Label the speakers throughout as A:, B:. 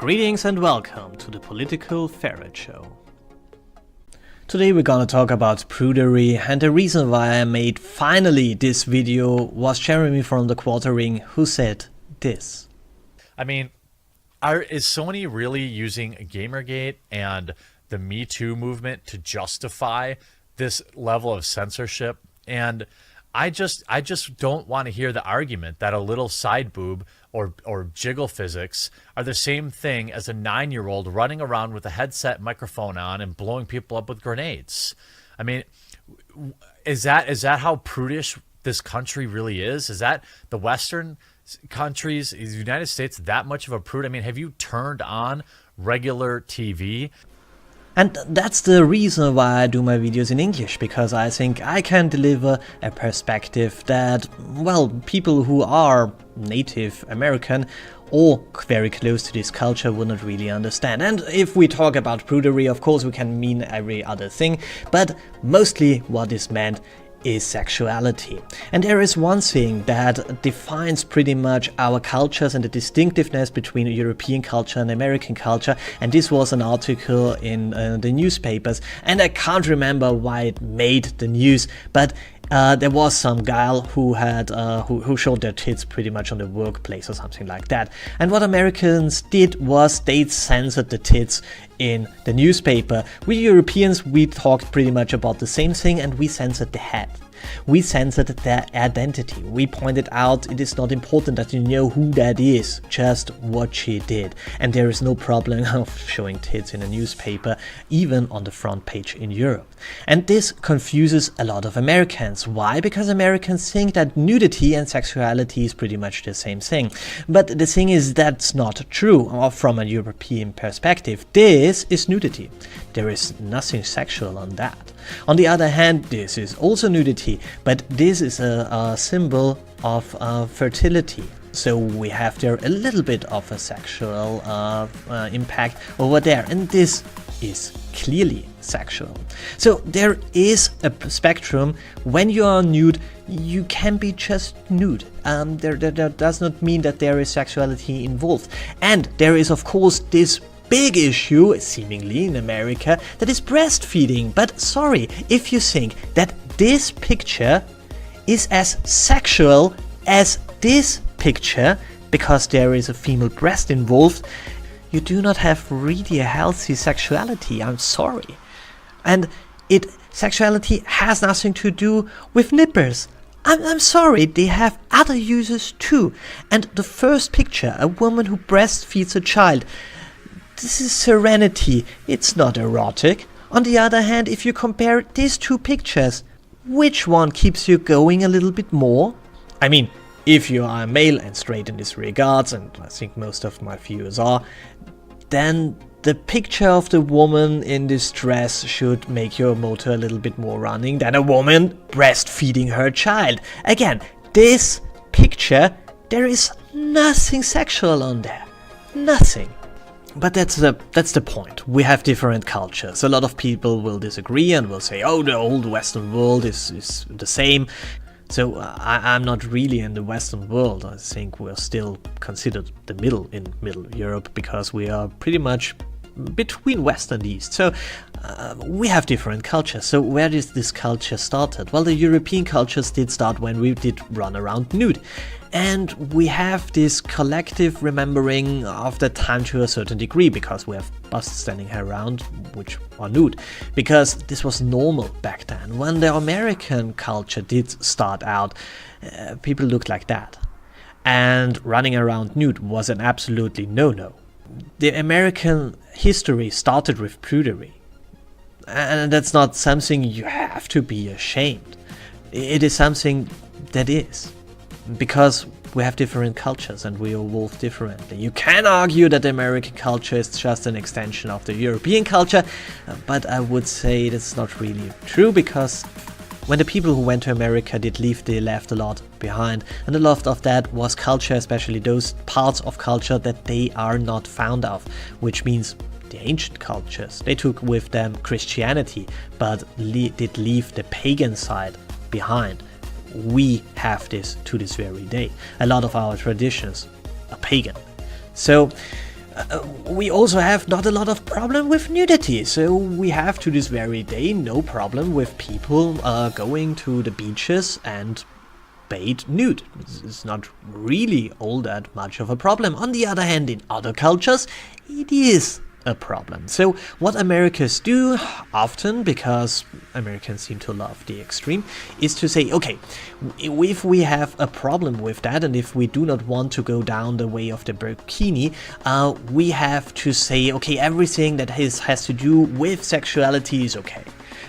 A: Greetings and welcome to the Political Ferret Show. Today we're gonna talk about prudery, and the reason why I made finally this video was Jeremy from the Quartering, who said this.
B: I mean, is Sony really using Gamergate and the Me Too movement to justify this level of censorship? And I just don't want to hear the argument that a little side boob or jiggle physics are the same thing as a 9-year-old running around with a headset microphone on and blowing people up with grenades. I mean, is that how prudish this country really is? Is that the Western countries, is the United States that much of a prude? I mean, have you turned on regular TV?
A: And that's the reason why I do my videos in English, because I think I can deliver a perspective that, well, people who are Native American or very close to this culture would not really understand. And if we talk about prudery, of course we can mean every other thing, but mostly what is meant is sexuality. And there is one thing that defines pretty much our cultures and the distinctiveness between European culture and American culture, and this was an article in the newspapers, and I can't remember why it made the news, but there was some gal who had who showed their tits pretty much on the workplace or something like that. And what Americans did was they censored the tits in the newspaper. We Europeans, we talked pretty much about the same thing, and we censored the head. We censored their identity. We pointed out it is not important that you know who that is, just what she did. And there is no problem of showing tits in a newspaper, even on the front page in Europe. And this confuses a lot of Americans. Why? Because Americans think that nudity and sexuality is pretty much the same thing. But the thing is, that's not true. Or from a European perspective, this is nudity. There is nothing sexual on that. On the other hand, this is also nudity, but this is a symbol of fertility. So we have there a little bit of a sexual impact over there, and this is clearly sexual. So there is a spectrum. When you are nude, you can be just nude. That does not mean that there is sexuality involved. And there is, of course, this big issue, seemingly in America, that is breastfeeding. But sorry, if you think that this picture is as sexual as this picture because there is a female breast involved, you do not have really a healthy sexuality. I'm sorry. And sexuality has nothing to do with nippers. I'm sorry, they have other uses too. And the first picture, a woman who breastfeeds a child, this is serenity, it's not erotic. On the other hand, if you compare these two pictures, which one keeps you going a little bit more? I mean, if you are a male and straight in this regards, and I think most of my viewers are, then the picture of the woman in this dress should make your motor a little bit more running than a woman breastfeeding her child. Again, this picture, there is nothing sexual on there. Nothing. But that's the point. We have different cultures. A lot of people will disagree and will say, oh, the old Western world is the same. So I'm not really in the Western world. I think we're still considered the middle in Middle Europe, because we are pretty much between West and East. So we have different cultures. So where did this culture started? Well, the European cultures did start when we did run around nude. And we have this collective remembering of that time to a certain degree, because we have busts standing around which are nude, because this was normal back then. When the American culture did start out, people looked like that. And running around nude was an absolutely no-no. The American history started with prudery. And that's not something you have to be ashamed. It is something that is. Because we have different cultures and we evolve differently. You can argue that the American culture is just an extension of the European culture, but I would say that's not really true, because when the people who went to America did leave, they left a lot behind, and a lot of that was culture, especially those parts of culture that they are not found of, which means the ancient cultures. They took with them Christianity, but did leave the pagan side behind. We have this to this very day. A lot of our traditions are pagan. So We also have not a lot of problem with nudity, so we have to this very day no problem with people going to the beaches and bathe nude. It's not really all that much of a problem. On the other hand, in other cultures, it is a problem. So what Americans do often, because Americans seem to love the extreme, is to say, okay, if we have a problem with that, and if we do not want to go down the way of the bikini, we have to say, okay, everything that has to do with sexuality is okay.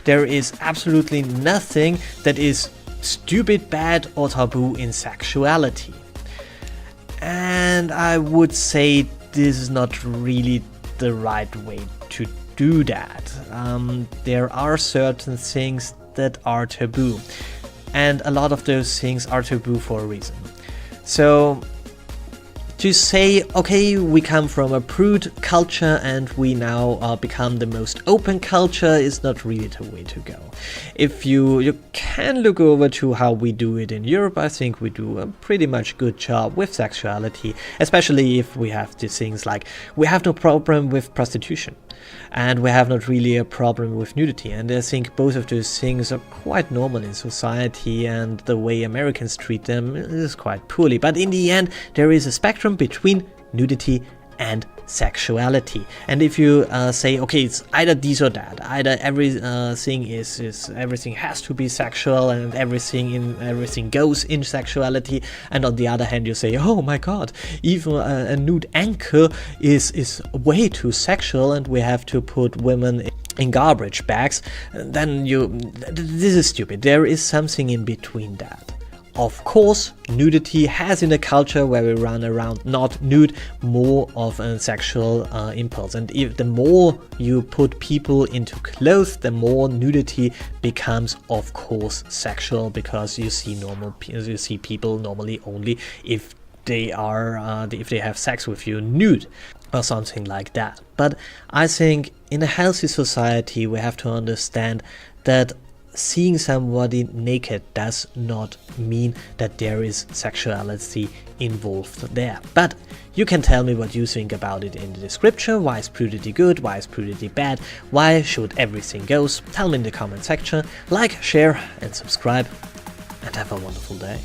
A: There is absolutely nothing that is stupid, bad, or taboo in sexuality. And I would say this is not really the right way to do that. There are certain things that are taboo, and a lot of those things are taboo for a reason. So to say, okay, we come from a prude culture and we now become the most open culture is not really the way to go. If you can look over to how we do it in Europe, I think we do a pretty much good job with sexuality, especially if we have these things like we have no problem with prostitution and we have not really a problem with nudity, and I think both of those things are quite normal in society, and the way Americans treat them is quite poorly. But in the end, there is a spectrum between nudity and sexuality, and if you say, okay, it's either this or that, either everything everything has to be sexual and everything goes in sexuality, and on the other hand you say, oh my god, even a nude ankle is way too sexual and we have to put women in garbage bags, then this is stupid. There is something in between that. Of course, nudity has in a culture where we run around not nude more of a sexual impulse, and if the more you put people into clothes, the more nudity becomes, of course, sexual, because you see people normally only if they have sex with you nude or something like that. But I think in a healthy society we have to understand that seeing somebody naked does not mean that there is sexuality involved there. But you can tell me what you think about it in the description. Why is prudery good? Why is prudery bad? Why should everything goes? Tell me in the comment section. Like, share and subscribe, and have a wonderful day.